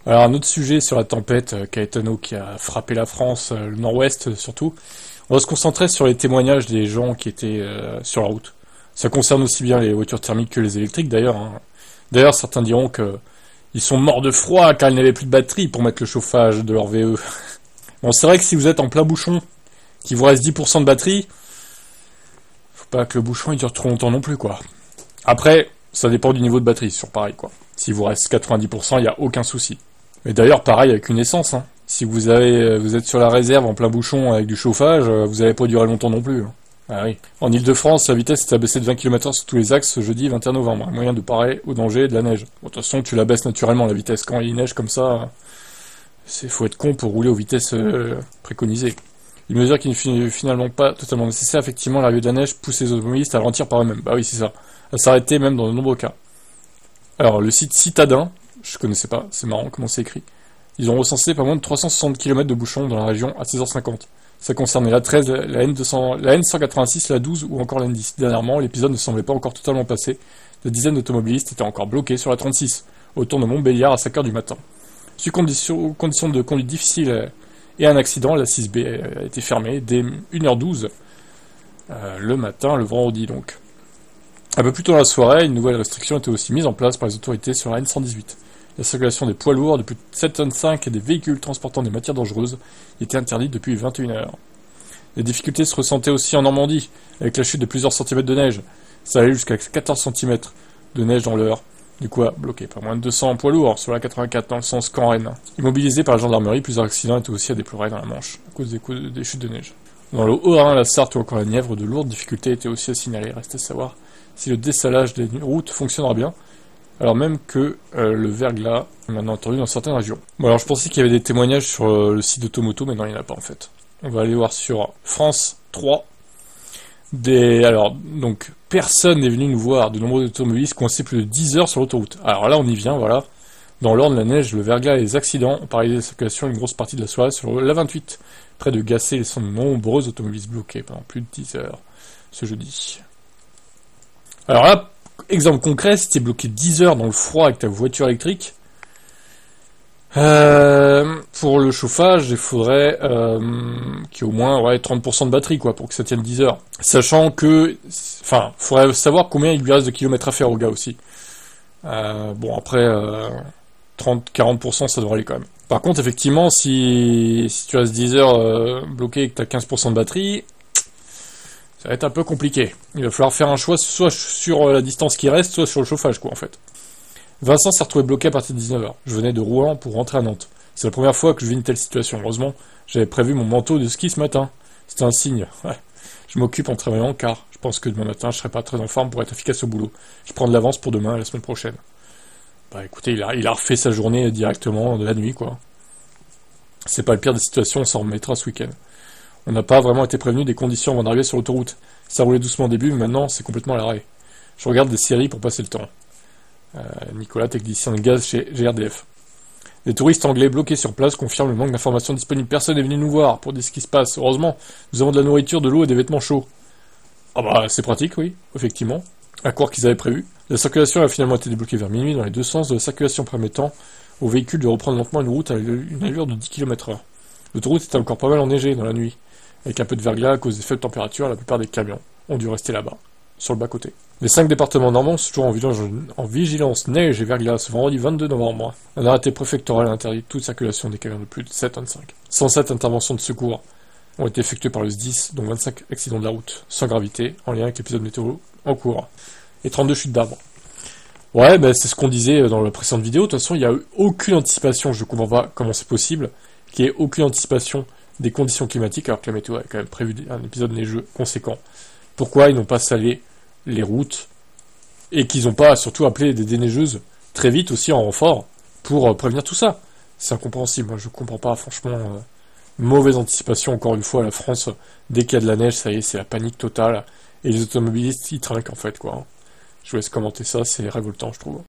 Alors un autre sujet sur la tempête Caetano qui a frappé la France, le nord-ouest surtout. On va se concentrer sur les témoignages des gens qui étaient sur la route. Ça concerne aussi bien les voitures thermiques que les électriques d'ailleurs, hein. D'ailleurs certains diront que ils sont morts de froid car ils n'avaient plus de batterie pour mettre le chauffage de leur VE. Bon, c'est vrai que si vous êtes en plein bouchon, qu'il vous reste 10% de batterie, faut pas que le bouchon il dure trop longtemps non plus, quoi. Après, ça dépend du niveau de batterie, sur pareil, quoi. Si vous reste 90%, il n'y a aucun souci. Mais d'ailleurs, pareil avec une essence, hein. Si vous êtes sur la réserve en plein bouchon avec du chauffage, vous n'allez pas durer longtemps non plus, hein. Ah oui. En Ile-de-France, la vitesse est abaissée de 20 km/h sur tous les axes ce jeudi 21 novembre. Un moyen de parer au danger de la neige. Bon, de toute façon, tu la baisses naturellement, la vitesse. Quand il neige comme ça, faut être con pour rouler aux vitesses préconisées. Une mesure qui n'est finalement pas totalement nécessaire. Effectivement, l'arrivée de la neige pousse les automobilistes à ralentir par eux-mêmes. Bah oui, c'est ça. À s'arrêter même dans de nombreux cas. Alors, le site Citadin, je connaissais pas, c'est marrant comment c'est écrit. Ils ont recensé pas moins de 360 km de bouchons dans la région à 16h50. Ça concernait la 13, la N200, la N186, la 12 ou encore la N10. Dernièrement, l'épisode ne semblait pas encore totalement passé. Des dizaines d'automobilistes étaient encore bloqués sur la 36, autour de Montbéliard à 5h du matin. Sous conditions de conduite difficiles et un accident, la 6B a été fermée dès 1h12 le matin, le vendredi donc. Un peu plus tôt dans la soirée, une nouvelle restriction était aussi mise en place par les autorités sur la N118. La circulation des poids lourds de plus de 7,5 tonnes et des véhicules transportant des matières dangereuses était interdite depuis 21h. Les difficultés se ressentaient aussi en Normandie, avec la chute de plusieurs centimètres de neige. Ça allait jusqu'à 14 cm de neige dans l'heure. Du coup, bloqué par moins de 200 poids lourds sur la 84 dans le sens Caen-Rennes. Immobilisés par la gendarmerie, plusieurs accidents étaient aussi à déplorer dans la Manche, à cause des chutes de neige. Dans le Haut-Rhin, la Sarthe ou encore la Nièvre, de lourdes difficultés étaient aussi à signaler. Reste à savoir si le dessalage des routes fonctionnera bien, alors même que le verglas est maintenant entendu dans certaines régions. Bon, alors je pensais qu'il y avait des témoignages sur le site d'Automoto, mais non, il n'y en a pas en fait. On va aller voir sur France 3. Alors, donc, personne n'est venu nous voir. De nombreux automobilistes coincés plus de 10 heures sur l'autoroute. Alors là, on y vient, voilà. Dans l'Orne, la neige, le verglas et les accidents ont paralysé la circulation une grosse partie de la soirée sur la 28. Près de Gacé, laissant de nombreux automobilistes bloqués pendant plus de 10 heures ce jeudi. Alors là, exemple concret, si tu es bloqué 10 heures dans le froid avec ta voiture électrique, pour le chauffage, il faudrait qu'il y ait au moins 30% de batterie quoi, pour que ça tienne 10 heures. Sachant que, faudrait savoir combien il lui reste de kilomètres à faire au gars aussi. Bon, après, 30-40%, ça devrait aller quand même. Par contre, effectivement, si tu restes 10 heures bloqué et que tu as 15% de batterie, ça va être un peu compliqué. Il va falloir faire un choix soit sur la distance qui reste, soit sur le chauffage, quoi, en fait. Vincent s'est retrouvé bloqué à partir de 19h. Je venais de Rouen pour rentrer à Nantes. C'est la première fois que je vis une telle situation. Heureusement, j'avais prévu mon manteau de ski ce matin. C'était un signe. Ouais. Je m'occupe en travaillant car je pense que demain matin, je serai pas très en forme pour être efficace au boulot. Je prends de l'avance pour demain et la semaine prochaine. Bah écoutez, il a refait sa journée directement de la nuit, quoi. C'est pas le pire des situations, on s'en remettra ce week-end. On n'a pas vraiment été prévenu des conditions avant d'arriver sur l'autoroute. Ça roulait doucement au début, mais maintenant, c'est complètement à l'arrêt. Je regarde des séries pour passer le temps. Nicolas, technicien de gaz chez GRDF. Les touristes anglais bloqués sur place confirment le manque d'informations disponibles. Personne n'est venu nous voir pour dire ce qui se passe. Heureusement, nous avons de la nourriture, de l'eau et des vêtements chauds. Ah bah, c'est pratique, oui, effectivement. À croire qu'ils avaient prévu. La circulation a finalement été débloquée vers minuit dans les deux sens de la circulation permettant aux véhicules de reprendre lentement une route à une allure de 10 km/h. L'autoroute était encore pas mal enneigée dans la nuit. Avec un peu de verglas à cause des faibles températures, la plupart des camions ont dû rester là-bas, sur le bas-côté. Les 5 départements normands sont toujours en vigilance neige et verglas ce vendredi 22 novembre. Un arrêté préfectoral a interdit toute circulation des camions de plus de 7,5 tonnes. 107 interventions de secours ont été effectuées par le SDIS, dont 25 accidents de la route, sans gravité, en lien avec l'épisode météo en cours, et 32 chutes d'arbres. Ouais, bah, c'est ce qu'on disait dans la précédente vidéo. De toute façon, il n'y a eu aucune anticipation, je ne comprends pas comment c'est possible, qu'il n'y ait aucune anticipation des conditions climatiques, alors que la météo a quand même prévu un épisode neigeux conséquent. Pourquoi ils n'ont pas salé les routes et qu'ils n'ont pas surtout appelé des déneigeuses très vite aussi en renfort pour prévenir tout ça? C'est incompréhensible, moi je comprends pas, franchement. Mauvaise anticipation, encore une fois, la France, dès qu'il y a de la neige, ça y est, c'est la panique totale, et les automobilistes, ils trinquent en fait, quoi. Je vous laisse commenter ça, c'est révoltant, je trouve.